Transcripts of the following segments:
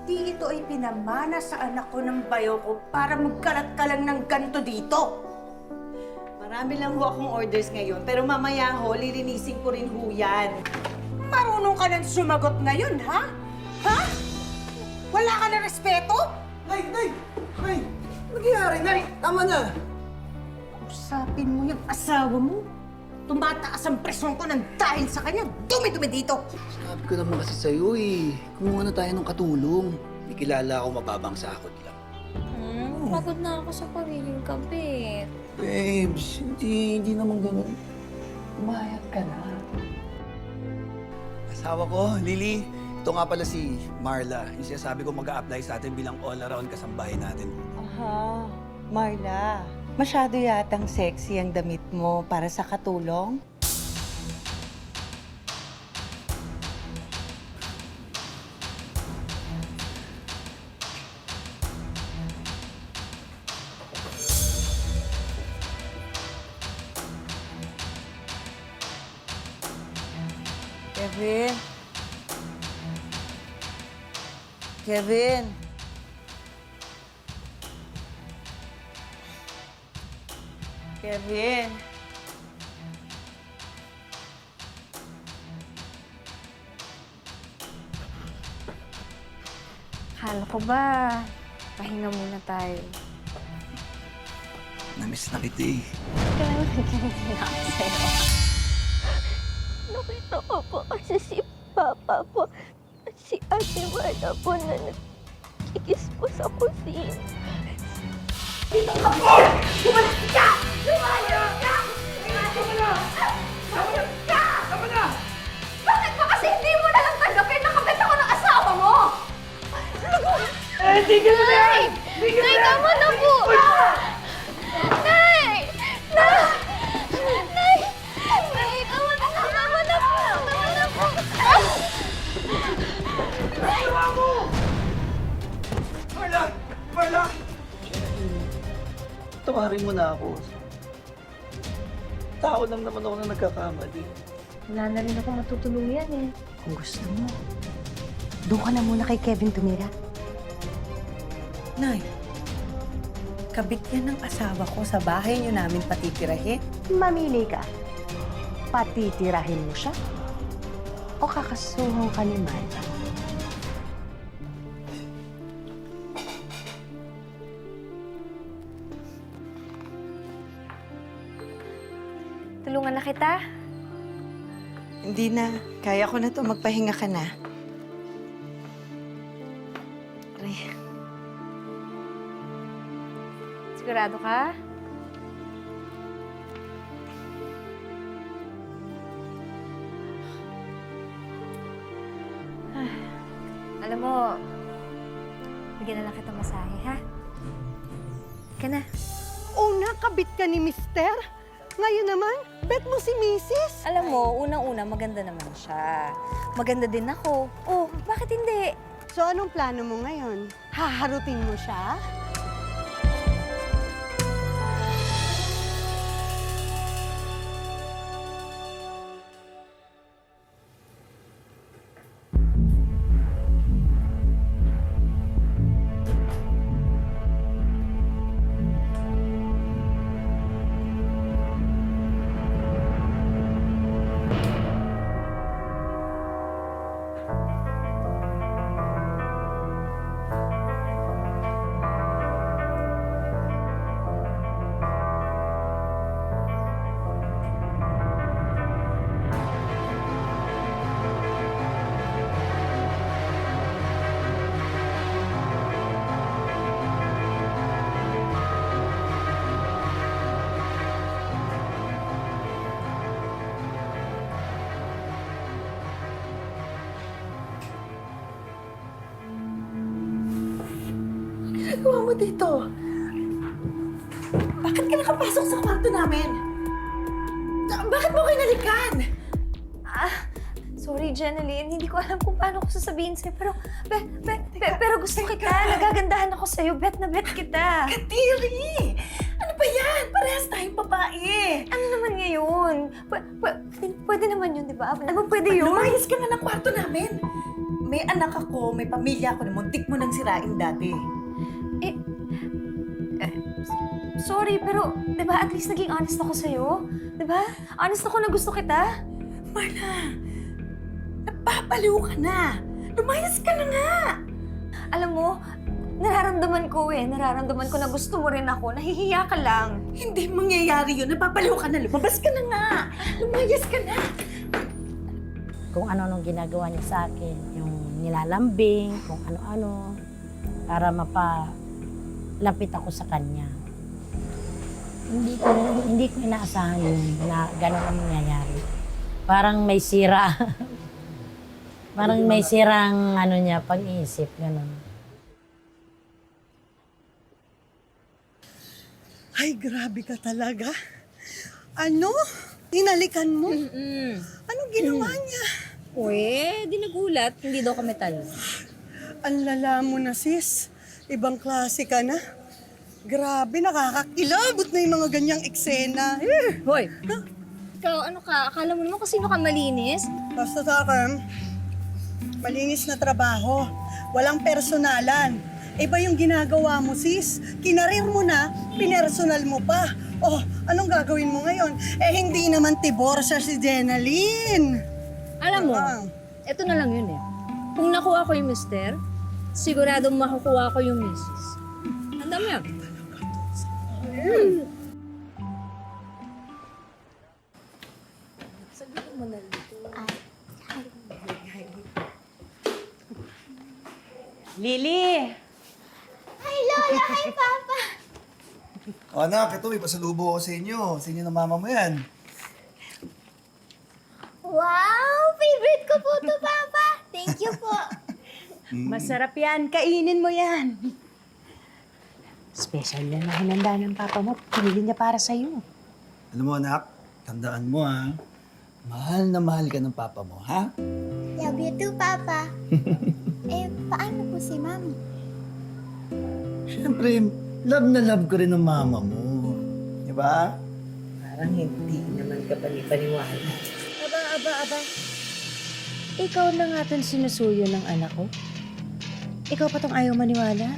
Di ito ay pinamana sa anak ko ng bayo ko para magkalat ka lang ng ganito dito. Marami lang ho akong orders ngayon, pero mamaya ho, lilinisin ko rin ho yan. Marunong ka nang sumagot ngayon, ha? Ha? Wala ka na respeto? Nay! Nay! Nay! Nagyayari, Nay! Tama na! Usapin mo yung asawa mo. Tumataas ang presyon ko ng dahil sa kanya. Dumi-dumi dito. Sabi ko naman kasi sa'yo eh, kumuha na tayo ng katulong. May kilala ako mababang sahod lang. Pagod na ako sa pagiging kabit. Babes, hindi naman ganun. Umayat ka na. Asawa ko, Lily, ito nga pala si Marla. Yung sinasabi ko mag-a-apply sa atin bilang all-around kasambahay natin. Aha, Marla. Masyado yatang sexy ang damit mo para sa katulong? Kevin? Kevin? Kevin? Kala ko ba, pahinga muna tayo. Namiss na kita eh. Kailangan nagkinitin na ako sa'yo. Nakita ko po kasi si Papa po at si Ate Marla po na nagkikis po sa kusina. Bakit ba kasi hindi mo na lang tanggapin na kabit ako ng asawa mo? Nay! Nay, tama na po! Nay! Nay! Nay! Nay, tama na po! Tama na po! Tama na po! Marla! Marla! Tawarin mo na ako. Tao lang naman ako na nagkakamali. Wala na rin ako matutulungan eh. Kung gusto mo, doon ka na muna kay Kevin tumira. Nay, kabit yan ng asawa ko sa bahay niyo namin patitirahin. Mamili ka. Patitirahin mo siya o kakasuhan ka ni Marla? Tulungan na kita. Hindi na. Kaya ko na to. Magpahinga ka na. Aray. Sigurado ka? Alam mo, bigyan na lang kita masahe, ha? Ka na. Una, kabit ka ni Mister. Ngayon naman, bet mo si Mrs. Alam mo, unang-una, maganda naman siya. Maganda din ako. Oh, bakit hindi? So anong plano mo ngayon? Haharutin mo siya? Ginagawa mo dito? Bakit ka nakapasok sa kwarto namin? Bakit mo kinalikan? Sorry, Jeneline. Hindi ko alam kung paano ko sasabihin sa'yo. Pero gusto kita. Nagagandahan ako sa'yo. Bet na bet kita. Katiri! Ano ba yan? Parehas tayong babae. Ano naman ngayon? Pwede naman yun, di ba? Ano pwede yun? Lumayas ka na ng kwarto namin. May anak ako, may pamilya ako na muntik mo nang sirain dati. Sorry, pero, di ba, at least naging honest ako sa'yo? Di ba? Honest ako na gusto kita. Marla, napapaliw ka na. Lumayas ka na nga. Alam mo, nararamdaman ko na gusto mo rin ako. Nahihiya ka lang. Hindi mangyayari yun. Napapaliw ka na. Lumabas ka na nga. Lumayas ka na. Kung ano-anong ginagawa niya sa akin, yung nilalambing, kung ano-ano, para mapalapit ako sa kanya. Hindi ko inaasahan yun na gano'n ang mangyayari. Parang may sira. Parang may sirang pag-iisip, gano'n. Ay, grabe ka talaga. Ano? Tinalikan mo? Anong ginawa niya? Di nagulat. Hindi daw kami talo. Ang lala mo na, sis. Ibang klase ka na. Grabe, nakakakilabot na yung mga ganyang eksena. Hoy! Ikaw, ano ka? Akala mo naman kung sino ka malinis? Basta sa akin, malinis na trabaho. Walang personalan. Iba yung ginagawa mo, sis. Kinarir mo na, pinersonal mo pa. Oh, anong gagawin mo ngayon? Hindi naman tiborsa si Jenaline. Alam mo, ito na lang yun eh. Kung nakuha ko yung mister, siguradong makukuha ko yung misis. Tanda mo yan. Lily! Hi, Lola! Hi, Papa! O anak, ito may pasalubo ko sa inyo. Sa inyo ng mama mo yan. Wow! Favorite ko po to, Papa! Thank you po! Masarap yan. Kainin mo yan. Special yan na hinanda ng papa mo. Pinili niya para sa'yo. Alam mo anak, tandaan mo ha. Mahal na mahal ka ng papa mo, ha? Love you too, Papa! Paano po si Mami? Siyempre, love na love ko rin ng mama mo. Di ba? Parang hindi naman ka panipaniwala. Aba. Ikaw na nga itong sinusuyo ng anak ko. Ikaw pa tong ayaw maniwala.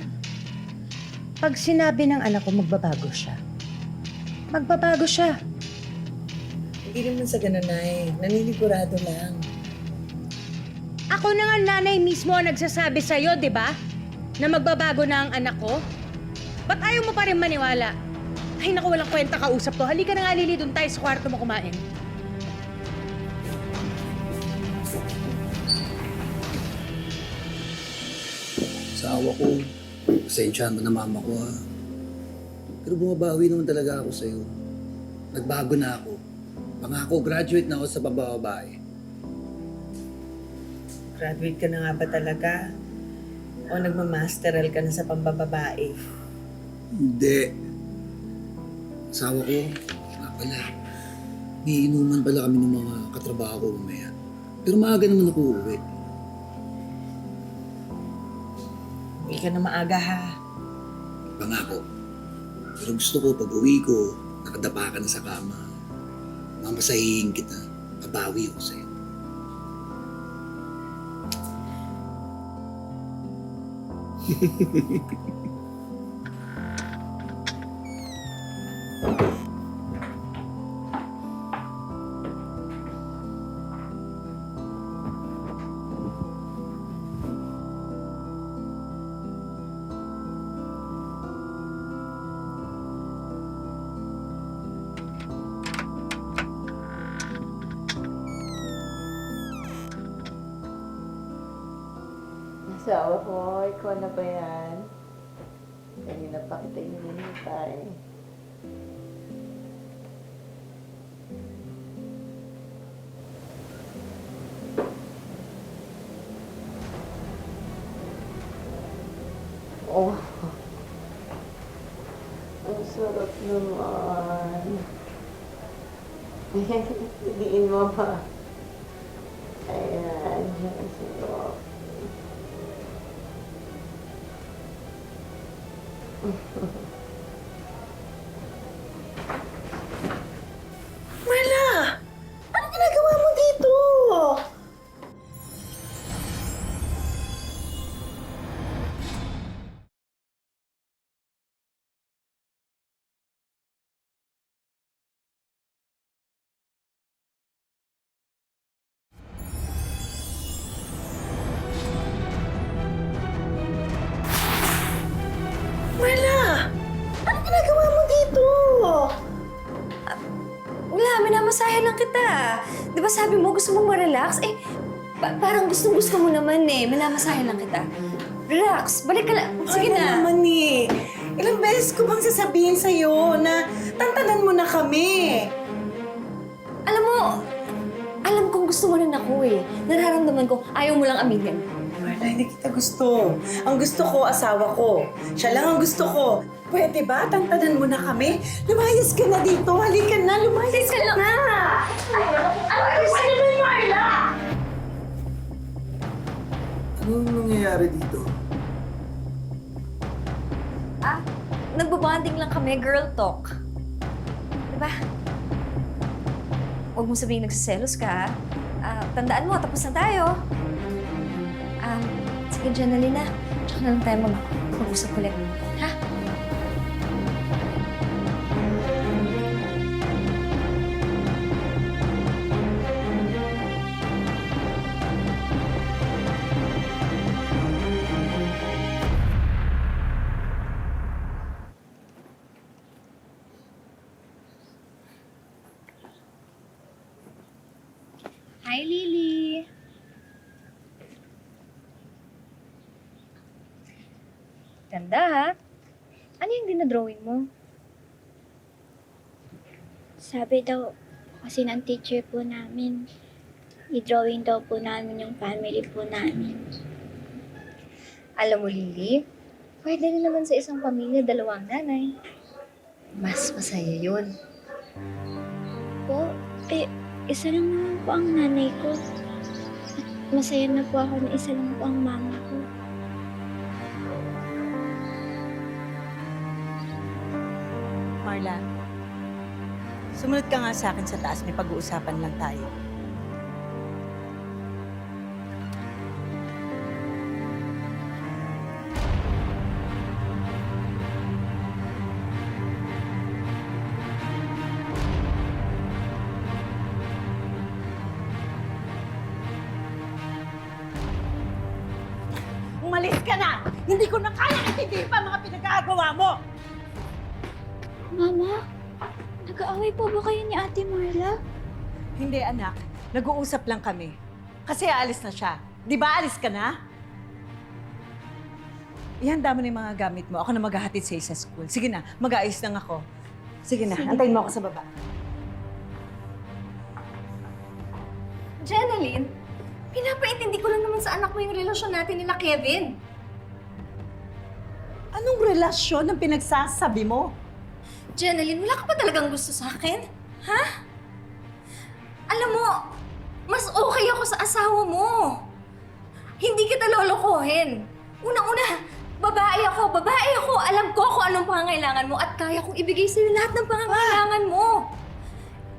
Pag sinabi ng anak ko, magbabago siya. Magbabago siya. Hindi naman sa ganun, Nay. Naninigurado lang. Ako na nga nanay mismo ang nagsasabi sa'yo, di ba? Na magbabago na ang anak ko. Ba't ayaw mo pa rin maniwala? Ay, naku, walang kwenta kausap to. Halika na nga, Lily, doon tayo sa kwarto mo kumain. Sa awa ko, pasensyahan mo na mama ko ha. Pero bumabawi naman talaga ako sa'yo. Nagbago na ako. Pangako, graduate na ako sa bababae. Graduate ka na nga ba talaga? O nagmamasteral ka na sa pambababae? Hindi. Asawa ko, nga pala. May inuman pala kami ng mga katrabaho ko mamaya. Pero maaga naman ako uuwi. Hindi ka na maaga, ha? Pangako. Pero gusto ko pag uwi ko, nakadapa ka na sa kama. Mamasahihin kita. Babawi ako sa'yo. Asawa ko, ikaw na ba yan? Kanina pa kita hinihintay. Oh, ang sarap naman. Hidiin mo ba? Ayan, ang sarap. Marla! Ano ginagawa mo dito? ba sabi mo gusto mong ma-relax? Eh, parang gustong-gusto mo naman eh. Minamasahe lang kita. Relax, balik ka lang. Sige Ano na. naman eh. Ilang beses ko bang sasabihin sa'yo na tantanan mo na kami? Alam kong gusto mo rin ako eh. Nararamdaman ko, ayaw mo lang aminin. Marla, hindi kita gusto. Ang gusto ko, asawa ko. Siya lang ang gusto ko. Pwede ba? Tantanan mo na kami? Lumayas ka na dito. Halika na. Lumayas ka na. Anong nangyayari dito? Nagbabonding lang kami, girl talk. Diba? Huwag mo sabihin nagsiselos ka. Tandaan mo, tapos na tayo. Sige, Janalina. Tsaka na lang tayo mag-usap ulit. Ha? Hi, Lily! Ganda, ha? Ano yung dinadrawing mo? Sabi daw kasi ng teacher po namin, i-drawing daw po namin yung family po namin. Alam mo, Lily, pwede rin naman sa isang pamilya dalawang nanay. Mas masaya yun. Po, isa lang naman po ang nanay ko. At masaya na po ako na isa lang po ang mama ko. Marla, sumunod ka nga sa akin sa taas. May pag-uusapan lang tayo. Umalis ka na! Hindi ko na kaya intindihin pa mga pinagkagawa mo! Mama, nag-aaway po ba kayo ni Ate Marla? Hindi, anak. Nag-uusap lang kami. Kasi aalis na siya. Di ba alis ka na? Ihanda mo na yung mga gamit mo. Ako na maghahatid sa'yo sa school. Sige na, mag-aayos lang ako. Sige na, antayin mo ako sa baba. Jenaline, pinapaintindi ko lang naman sa anak mo yung relasyon natin nila Kevin. Anong relasyon ang pinagsasabi mo? Jenaline, wala ka pa talagang gusto sa akin? Ha? Alam mo, mas okay ako sa asawa mo. Hindi kita lolokohin. Unang-una, babae ako. Alam ko kung anong pangangailangan mo at kaya kong ibigay sa'yo lahat ng pangangailangan mo.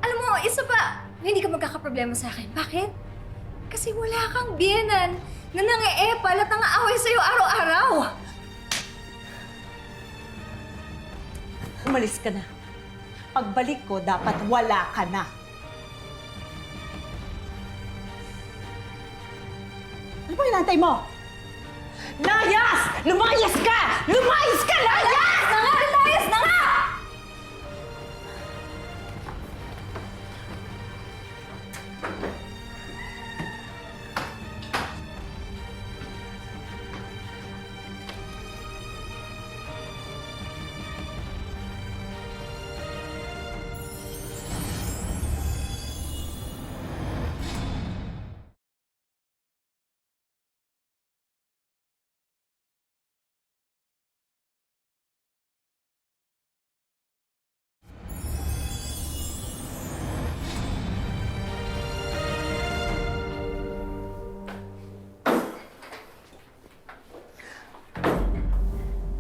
Alam mo, isa pa, hindi ka magkakaproblema sa akin. Bakit? Kasi wala kang biyenan na nangi-epal at nangaaway sa'yo araw-araw. Umalis ka na. Pagbalik ko, dapat wala ka na. Ano ba inantay mo? Layas! Lumayas ka! Lumayas ka! Layas! Layas na nga!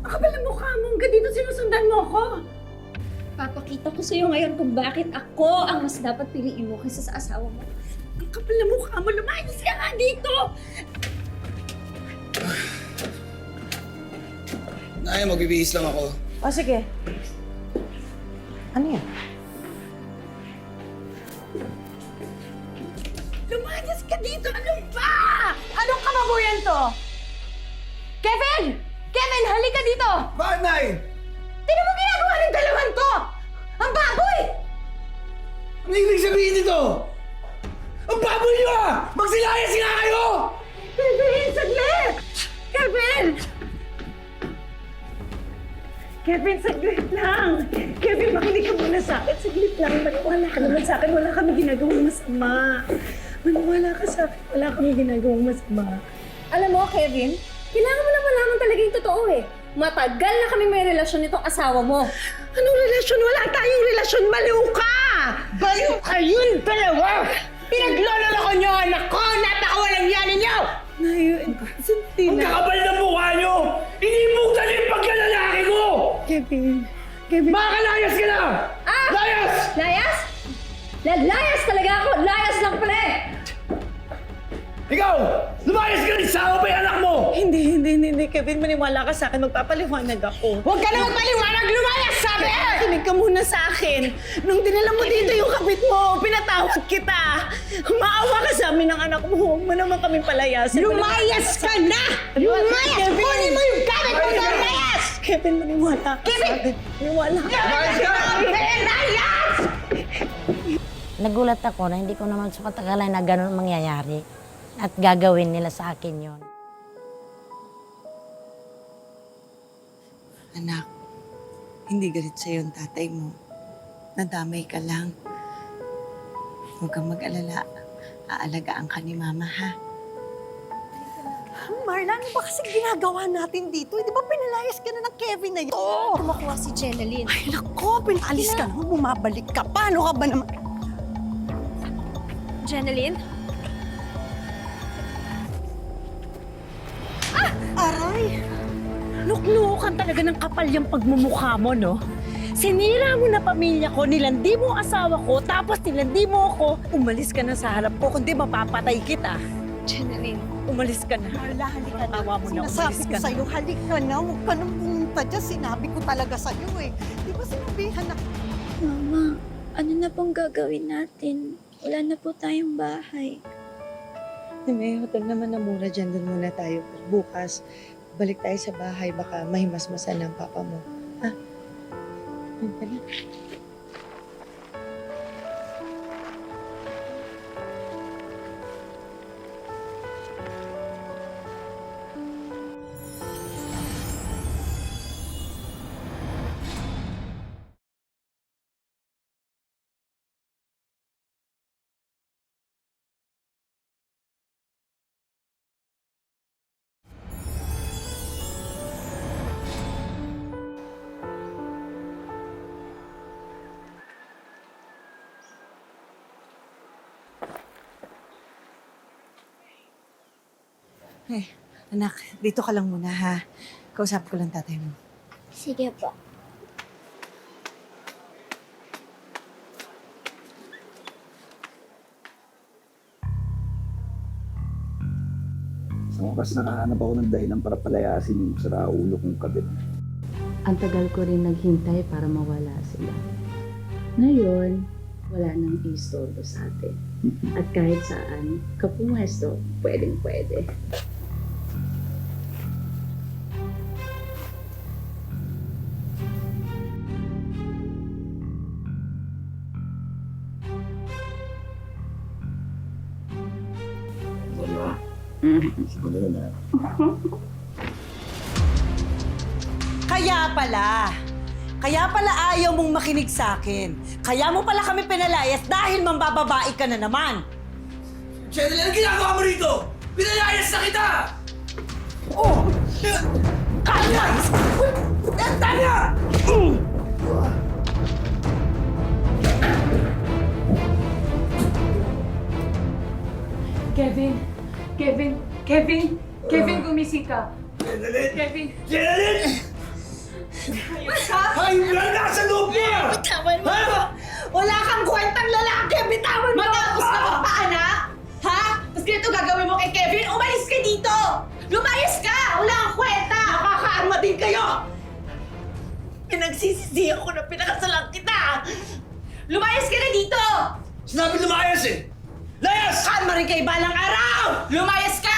Ang kapal na mukha mo. Hanggang dito sinusundan mo ako. Papakita ko sa'yo ngayon kung bakit ako ang mas dapat piliin mo kaysa sa asawa mo. Ang kapal na mukha mo. Lumayas ka nga dito! Naya, magbibihis lang ako. O sige. Ano yan? Lumayas ka dito! Ano ba? Anong kamabuyan to? Kevin! Kevin, halika dito! Bakit, Nay? Tignan mo ginagawa ng dalawang to! Ang baboy! Ano ibig sabihin nito? habol nyo ah! Magsilayas nga kayo! Kevin, saglit! Kevin! Kevin, saglit lang! Kevin, makinig ka muna sa akin. Saglit lang. Maniwala ka naman sa akin. Wala kami ginagawang masama. Maniwala ka sa akin. Wala kami ginagawang masama. Alam mo, Kevin, kailangan mo na malaman talaga yung totoo eh. Matagal na kami may relasyon nitong asawa mo. Anong relasyon? Wala tayong relasyon. Baliw ka! Baliw kayong dalawa! Pinaglololoko niyo ang anak ko! Napakawalang yan ninyo! Nayo, Ang Santina. kakabal ng mukha nyo! Inibuktan yung pagkalalaki ko! Kevin. Kevin. Makalayas ka na! Ah! Layas! Layas? Layas talaga ako! Layas lang pala eh! Ikaw! Lumayas ka rin! Sama pa yung anak mo! Hindi, Kevin. Maniwala ka sa akin. Magpapaliwanag ako. Huwag ka na magpaliwanag! Lumayas, sabi! Kinig ka muna sa akin. Nung dinala mo dito yung kapit mo, pinatawad kita. Maawa ka sa amin ng anak mo. Huwag mo naman kami palayasin. Lumayas ka na! Lumayas! Kevin! Kunin mo yung gamit mo! Lumayas! Kevin, maniwala ka Kevin! sa akin. Maniwala ka. Lumayas! Nagulat ako na hindi ko naman sa katagalan na gano'n mangyayari. At gagawin nila sa akin yon. Anak, hindi galit sa'yo ang tatay mo. Nadamay ka lang. Huwag kang mag-alala. Aalagaan ka ni Mama, ha? Marla, ano ba kasi ginagawa natin dito? Di ba pinalayas ka na ng Kevin na yun? Oo! Kumakuha si Jeneline. Ay, naku, pinalis ka na. Bumabalik ka. Paano ka ba naman? Jeneline? Aray! Luklukan talaga ng kapal yung pagmumukha mo, no? Sinira mo na pamilya ko, nilandi mo ang asawa ko, tapos nilandi mo ako. Umalis ka na sa harap ko, kundi mapapatay kita. Jeneline. Umalis ka na. Marla, halika na. Tawa mo na, Sinasabi umalis ko ka na. sa'yo, halika na. Huwag ka nang pumunta dyan. Sinabi ko talaga sa'yo eh. Di ba sinabihan na... Mama, ano na pong gagawin natin? Wala na po tayong bahay. May hotel naman na mura dyan, doon muna tayo. Bukas, balik tayo sa bahay, baka mahimasmasan ng papa mo. Ha? Halika na. Eh, anak, dito ka lang muna, ha? Kausap ko lang tatay mo. Sige po. Sa wakas nakahanap ako ng dahilan para palayasin yung saraulo kong kabit. Ang tagal ko rin naghintay para mawala sila. Ngayon, wala nang istorbo sa atin. At kahit saan, kapumwesto, pwedeng-pwede. Kaya pala ayaw mong makinig sa akin. Kaya mo pala kami pinalayas dahil mambababae ka na naman. Jeneline, anong ginagawa mo rito? Pinalayas na kita! Kaya! Tanya! Kevin, gumising ka. Jeneline! Kevin! Jeneline! Hayop lang nasa loob niya! Bitawan mo! Wala kang kwentang lalaki! Bitawan mo! Matapos na magpaanak? Ha? Tapos ganito gagawin mo kay Kevin? Umalis ka dito! Lumayas ka! Wala kang kwenta! Nakakaarma din kayo! Pinagsisisihan ko na pinakasalan kita! Lumayas ka na dito! Sinabi lumayas eh! Layas! Kalma rin kay balang araw! Lumayas ka!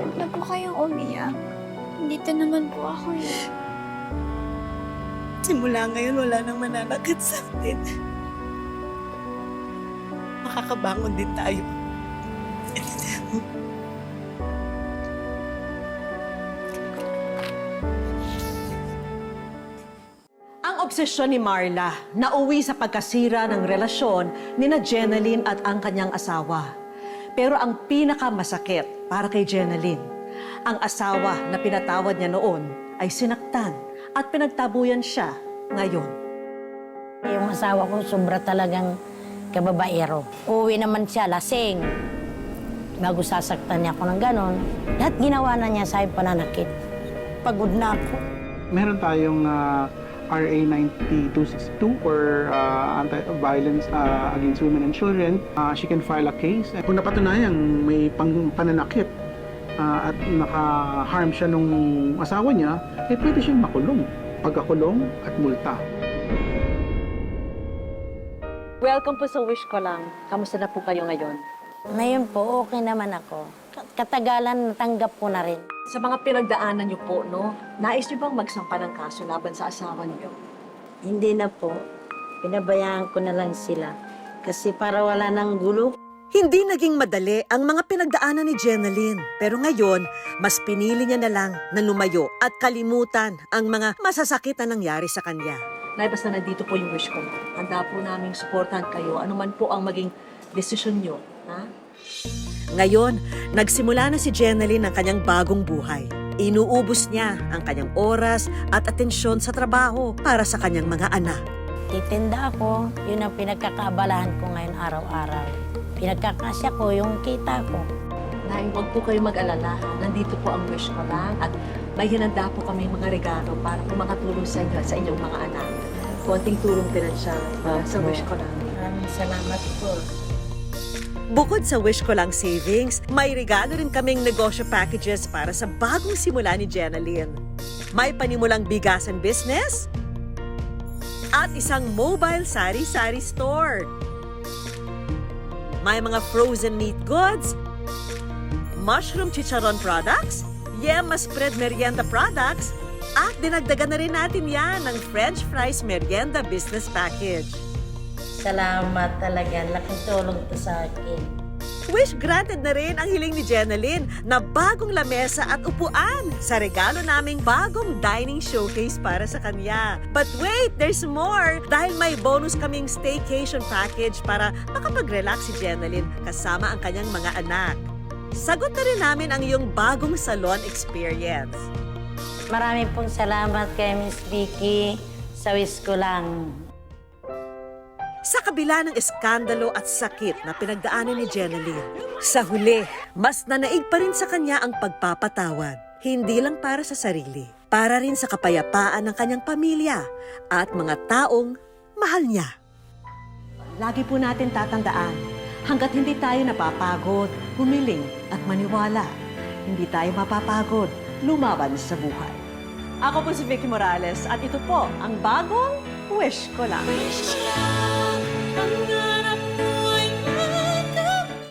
Huwag na po kayong umiyak. Dito naman po ako eh. Simula ngayon, wala nang mananakit sa atin. Makakabangon din tayo. Ang obsesyon ni Marla na uwi sa pagkasira ng relasyon ni na Jenaline at ang kanyang asawa. Pero ang pinakamasakit para kay Jenaline, ang asawa na pinatawad niya noon ay sinaktan at pinagtabuyan siya ngayon. Yung asawa ko, sobra talagang kababaero. Uwi naman siya, lasing. Bago sasaktan niya ako ng ganon, lahat ginawa na niya sa aking pananakit. Pagod na ako. Meron tayong RA 9262 or Anti-Violence Against Women and Children. She can file a case. Kung napatunayang may pananakit at naka-harm siya nung asawa niya, pwede siyang makulong. Pagkakulong at multa. Welcome po sa Wish Ko Lang. Kamusta na po kayo ngayon? Ngayon po, okay naman ako. Katagalan, natanggap ko na rin. Sa mga pinagdaanan niyo po, no? Nais niyo bang magsampa ng kaso laban sa asawa niyo? Hindi na po. Pinabayaan ko na lang sila. Kasi para wala nang gulo. Hindi naging madali ang mga pinagdaanan ni Jenaline. Pero ngayon, mas pinili niya na lang na lumayo at kalimutan ang mga masasakit na nangyari sa kanya. Nay, basta nandito po yung Wish Ko Lang. Handa po naming supportan kayo. Ano man po ang maging desisyon niyo, ha? Ngayon, nagsimula na si Jenaline ng kanyang bagong buhay. Inuubos niya ang kanyang oras at atensyon sa trabaho para sa kanyang mga anak. Titinda ako, yun ang pinagkakaabalahan ko ngayon araw-araw. Pinagkakasya ko yung kita ko. Nay, huwag po kayo mag-alala. Nandito po ang Wish Ko Lang at may hinanda po kami mga regalo para po makatulong sa inyo at sa inyong mga anak. Konting tulong pinansyal sa Wish Ko Lang. Maraming salamat po. Bukod sa Wish Ko Lang savings, may regalo rin kaming negosyo packages para sa bagong simula ni Jenaline. May panimulang bigasan business at isang mobile sari-sari store. May mga frozen meat goods, mushroom chicharon products, yema spread merienda products, at dinagdagan na rin natin yan ng French fries merienda business package. Salamat talaga. Laking tulong to sa akin. Wish granted na rin ang hiling ni Jenaline na bagong lamesa at upuan sa regalo naming bagong dining showcase para sa kanya. But wait, there's more! Dahil may bonus kaming staycation package para makapag-relax si Jenaline kasama ang kanyang mga anak. Sagot na rin namin ang iyong bagong salon experience. Maraming pong salamat kay Miss Vicky sa Wish Ko Lang. Sa kabila ng eskandalo at sakit na pinagdaanan ni Jenaline, sa huli, mas nanaig pa rin sa kanya ang pagpapatawad. Hindi lang para sa sarili, para rin sa kapayapaan ng kanyang pamilya at mga taong mahal niya. Lagi po natin tatandaan, hanggat hindi tayo napapagod, humiling at maniwala, hindi tayo mapapagod, lumaban sa buhay. Ako po si Vicky Morales at ito po ang bagong Wish Ko Lang. Wish ko lang ang